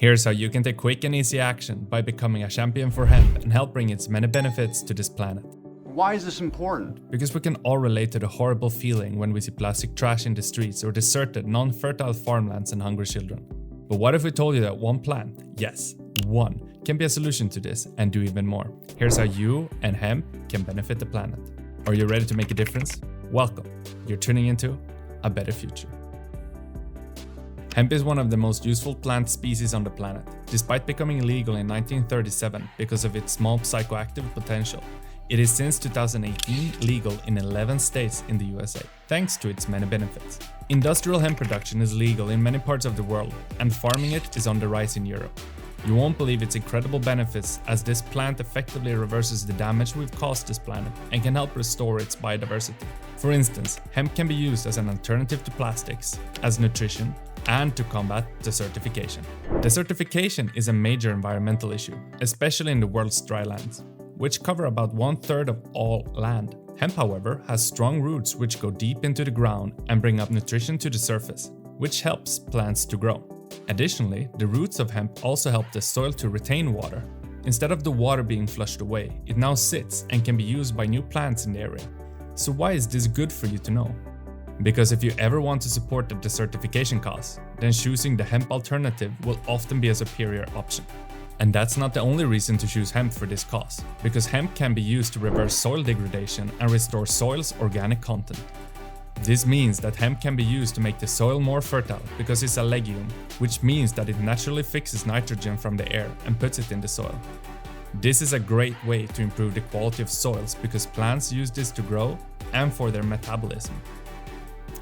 Here's how you can take quick and easy action by becoming a champion for hemp and help bring its many benefits to this planet. Why is this important? Because we can all relate to the horrible feeling when we see plastic trash in the streets or deserted, non-fertile farmlands and hungry children. But what if we told you that one plant, yes, one, can be a solution to this and do even more? Here's how you and hemp can benefit the planet. Are you ready to make a difference? Welcome. You're tuning into A Better Future. Hemp is one of the most useful plant species on the planet, despite becoming illegal in 1937 because of its small psychoactive potential. It is since 2018 legal in 11 states in the USA, thanks to its many benefits. Industrial hemp production is legal in many parts of the world, and farming it is on the rise in Europe. You won't believe its incredible benefits, as this plant effectively reverses the damage we've caused this planet and can help restore its biodiversity. For instance, hemp can be used as an alternative to plastics, as nutrition, and to combat desertification. Desertification is a major environmental issue, especially in the world's dry lands, which cover about 1/3 of all land. Hemp, however, has strong roots which go deep into the ground and bring up nutrition to the surface, which helps plants to grow. Additionally, the roots of hemp also help the soil to retain water. Instead of the water being flushed away, it now sits and can be used by new plants in the area. So why is this good for you to know? Because if you ever want to support the desertification cause, then choosing the hemp alternative will often be a superior option. And that's not the only reason to choose hemp for this cause, because hemp can be used to reverse soil degradation and restore soil's organic content. This means that hemp can be used to make the soil more fertile because it's a legume, which means that it naturally fixes nitrogen from the air and puts it in the soil. This is a great way to improve the quality of soils because plants use this to grow and for their metabolism.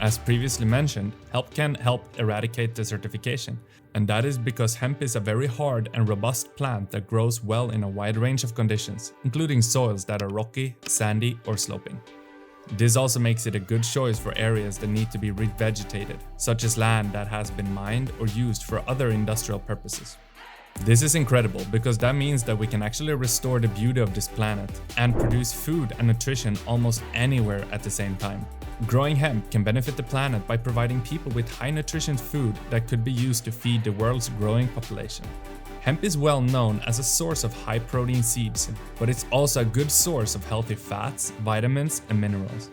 As previously mentioned, hemp can help eradicate desertification, and that is because hemp is a very hard and robust plant that grows well in a wide range of conditions, including soils that are rocky, sandy, or sloping. This also makes it a good choice for areas that need to be revegetated, such as land that has been mined or used for other industrial purposes. This is incredible because that means that we can actually restore the beauty of this planet and produce food and nutrition almost anywhere at the same time. Growing hemp can benefit the planet by providing people with high nutrition food that could be used to feed the world's growing population. Hemp is well known as a source of high protein seeds, but it's also a good source of healthy fats, vitamins, and minerals.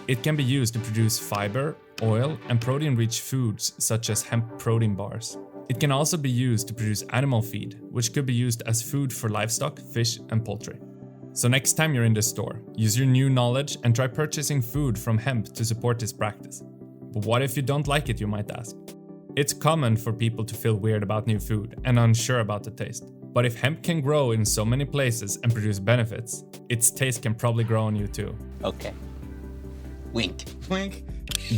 It can be used to produce fiber, oil, and protein-rich foods such as hemp protein bars. It can also be used to produce animal feed, which could be used as food for livestock, fish, and poultry. So next time you're in the store, use your new knowledge and try purchasing food from hemp to support this practice. But what if you don't like it, you might ask? It's common for people to feel weird about new food and unsure about the taste. But if hemp can grow in so many places and produce benefits, its taste can probably grow on you too. Okay. Wink. Wink.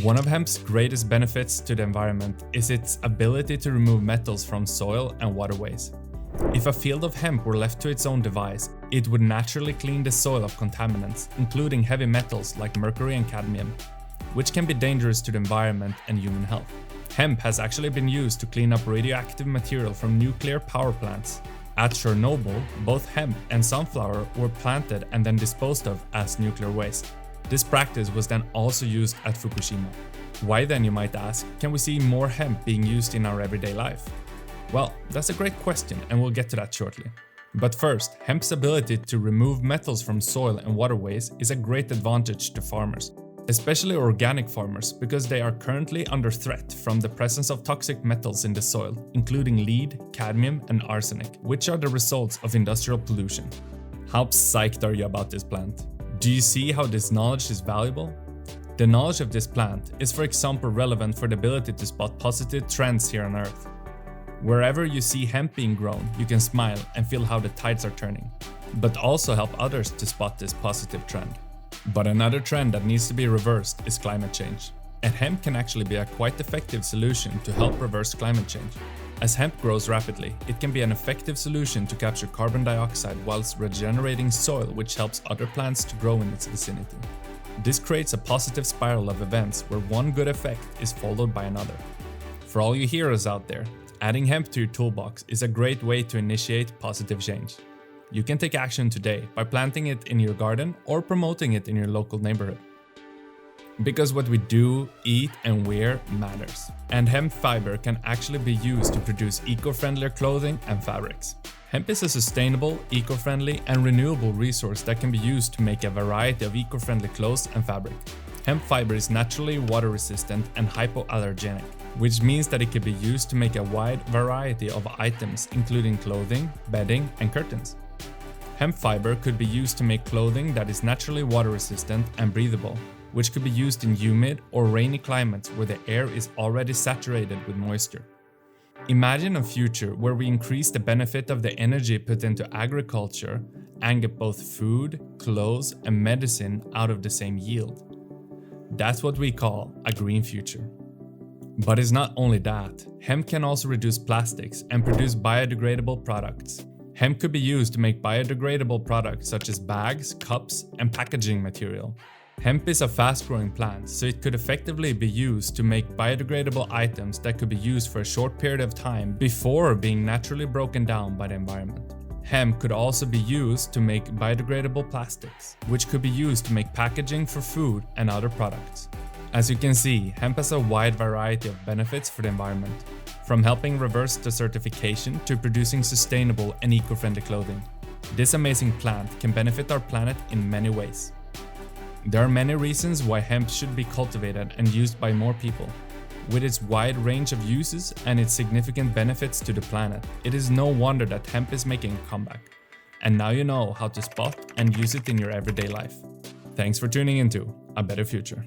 One of hemp's greatest benefits to the environment is its ability to remove metals from soil and waterways. If a field of hemp were left to its own device, it would naturally clean the soil of contaminants, including heavy metals like mercury and cadmium, which can be dangerous to the environment and human health. Hemp has actually been used to clean up radioactive material from nuclear power plants. At Chernobyl, both hemp and sunflower were planted and then disposed of as nuclear waste. This practice was then also used at Fukushima. Why then, you might ask, can we see more hemp being used in our everyday life? Well, that's a great question, and we'll get to that shortly. But first, hemp's ability to remove metals from soil and waterways is a great advantage to farmers, especially organic farmers, because they are currently under threat from the presence of toxic metals in the soil, including lead, cadmium, and arsenic, which are the results of industrial pollution. How psyched are you about this plant? Do you see how this knowledge is valuable? The knowledge of this plant is, for example, relevant for the ability to spot positive trends here on Earth. Wherever you see hemp being grown, you can smile and feel how the tides are turning, but also help others to spot this positive trend. But another trend that needs to be reversed is climate change. And hemp can actually be a quite effective solution to help reverse climate change. As hemp grows rapidly, it can be an effective solution to capture carbon dioxide whilst regenerating soil, which helps other plants to grow in its vicinity. This creates a positive spiral of events where one good effect is followed by another. For all you heroes out there, adding hemp to your toolbox is a great way to initiate positive change. You can take action today by planting it in your garden or promoting it in your local neighborhood. Because what we do, eat, and wear matters. And hemp fiber can actually be used to produce eco-friendlier clothing and fabrics. Hemp is a sustainable, eco-friendly, and renewable resource that can be used to make a variety of eco-friendly clothes and fabric. Hemp fiber is naturally water-resistant and hypoallergenic, which means that it can be used to make a wide variety of items, including clothing, bedding, and curtains. Hemp fiber could be used to make clothing that is naturally water-resistant and breathable, which could be used in humid or rainy climates where the air is already saturated with moisture. Imagine a future where we increase the benefit of the energy put into agriculture and get both food, clothes, and medicine out of the same yield. That's what we call a green future. But it's not only that. Hemp can also reduce plastics and produce biodegradable products. Hemp could be used to make biodegradable products such as bags, cups, and packaging material. Hemp is a fast-growing plant, so it could effectively be used to make biodegradable items that could be used for a short period of time before being naturally broken down by the environment. Hemp could also be used to make biodegradable plastics, which could be used to make packaging for food and other products. As you can see, hemp has a wide variety of benefits for the environment, from helping reverse desertification to producing sustainable and eco-friendly clothing. This amazing plant can benefit our planet in many ways. There are many reasons why hemp should be cultivated and used by more people. With its wide range of uses and its significant benefits to the planet, it is no wonder that hemp is making a comeback. And now you know how to spot and use it in your everyday life. Thanks for tuning into A Better Future.